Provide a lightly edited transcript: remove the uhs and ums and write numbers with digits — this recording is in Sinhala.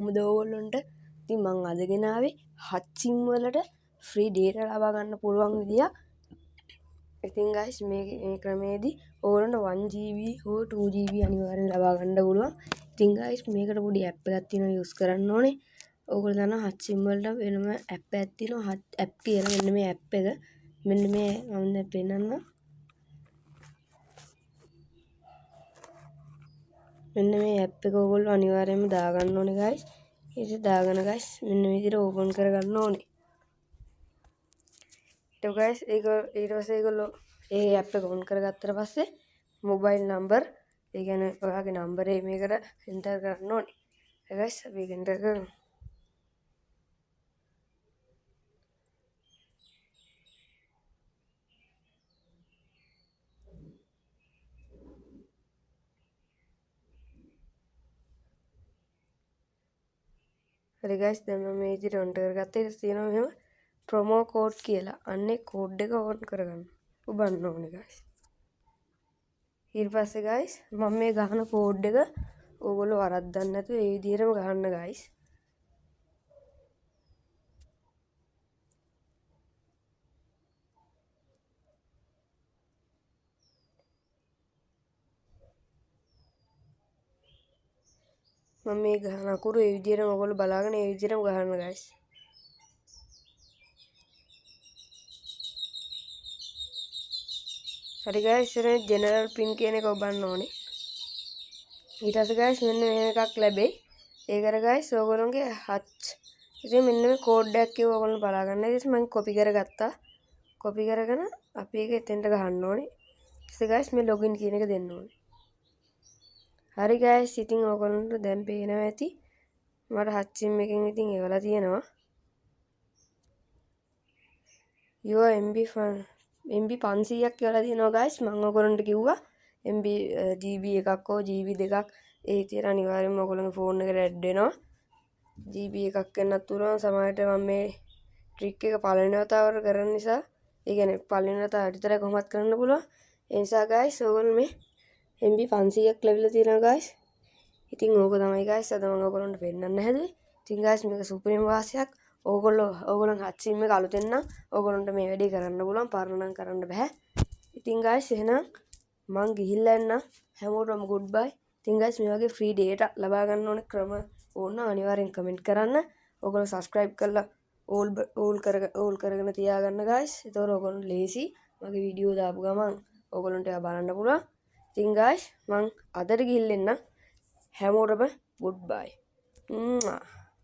කොහොමද ඕගොල්ලන්ට ඉතින් මං අද ගෙනාවේ hot sim වලට free data ලබා ගන්න පුළුවන් විදියක්. ඉතින් guys මේ ක්‍රමයේදී ඕගොල්ලන්ට 1GB හෝ 2GB අනිවාර්යෙන් ලබා ගන්න පුළුවන්. ඉතින් guys මේකට පොඩි app එකක් තියෙනවා use කරන්න ඕනේ. ඕගොල්ලෝ දන්නවා hot sim වලට වෙනම app එකක් තියෙනවා hot app කියලා. මෙන්න මේ app එක මෙන්න මේ මම දැන් පෙන්නන්න. මෙන්න මේ app එක ඕගොල්ලෝ අනිවාර්යයෙන්ම දාගන්න ඕනේ guys. ඉතින් දාගෙන guys මෙන්න මේ විදිහට open කරගන්න ඕනේ. ඊට guys ඊට පස්සේ ඒගොල්ලෝ ඒ app එක on කරගත්තට පස්සේ mobile number ඒ කියන්නේ ඔයාගේ number එක මේකට enter කරන්න ඕනේ. හරි guys අපි ඒක enter කරමු. හරි guys දැන් මම මේ විදිහට on කරගත්තා. ඊට තියෙනවා මෙහෙම promo code කියලා. අන්නේ code එක on කරගන්න. ඔබන්න ඕනේ guys. ඊට පස්සේ guys මම මේ ගහන code එක ඕගොල්ලෝ වරද්දන්න නැතුව මේ විදිහටම ගහන්න guys. මම මේ ගහන අකුරු මේ විදිහටම ඕගොල්ලෝ බලාගෙන මේ විදිහටම ගහන්න guys. හරි guys ඉතින් general pin කියන එක ඔබන්න ඕනේ. ඊට පස්සේ guys මෙන්න මෙහෙම එකක් ලැබෙයි. ඒකට guys ඕගොල්ලෝගේ ඉතින් මෙන්න මේ code එකක් කියව ඕගොල්ලෝ බලා ගන්න. ඉතින් මම copy කරගත්තා. copy කරගෙන අපි ඒක එතෙන්ට ගහන්න ඕනේ. ඊට guys මේ login කියන එක දෙන්න ඕනේ. හරි guys ඉතින් ඕගොල්ලන්ට දැන් පේනවා ඇති. මට hot sim එකෙන් ඉතින් එවලා තියෙනවා. your MB 500ක් කියලා තියෙනවා guys. මම ඔයගොල්ලන්ට කිව්වා MB GB එකක් හෝ GB දෙකක් ඒ විදියට අනිවාර්යයෙන්ම ඔයගොල්ලන්ගේ ෆෝන් එකට ඇඩ් වෙනවා. GB එකක් වෙන්නත් පුළුවන්. සමහරවිට මම මේ ට්‍රික් එක පළවෙනි වතාවට කරන නිසා ඒ කියන්නේ පළවෙනි වතාවට විතරයි කොහොමත් කරන්න පුළුවන්. ඒ නිසා guys ඔයගොල්ලෝ මේ MB 500ක් ලැබිලා තියෙනවා guys. ඉතින් ඕක තමයි guys අද මම ඔයගොල්ලන්ට පෙන්නන්න හැදුවේ. ඉතින් guys මේක සුපිරිම වාසියක්. ඕගොල්ලන් hot sim එක අලුතෙන් නම් ඕගොල්ලන්ට මේ වැඩේ කරන්න පුළුවන්. පරණ නම් කරන්න බෑ. ඉතින් guys එහෙනම් මං ගිහිල්ලා එන්නම්. හැමෝටම goodbye. ඉතින් guys මේ වගේ free data ලබා ගන්න ඕන ක්‍රම ඕන නම් අනිවාර්යෙන් comment කරන්න. ඕගොල්ලෝ subscribe කරලා all කරගෙන තියාගන්න guys. ඒතකොට ඕගොල්ලෝ ලේසි මගේ වීඩියෝ දාපු ගමන් ඕගොල්ලන්ට ඒවා බලන්න පුළුවන්. ඉතින් guys මං අදට ගිහින් එන්නම්. හැමෝටම goodbye.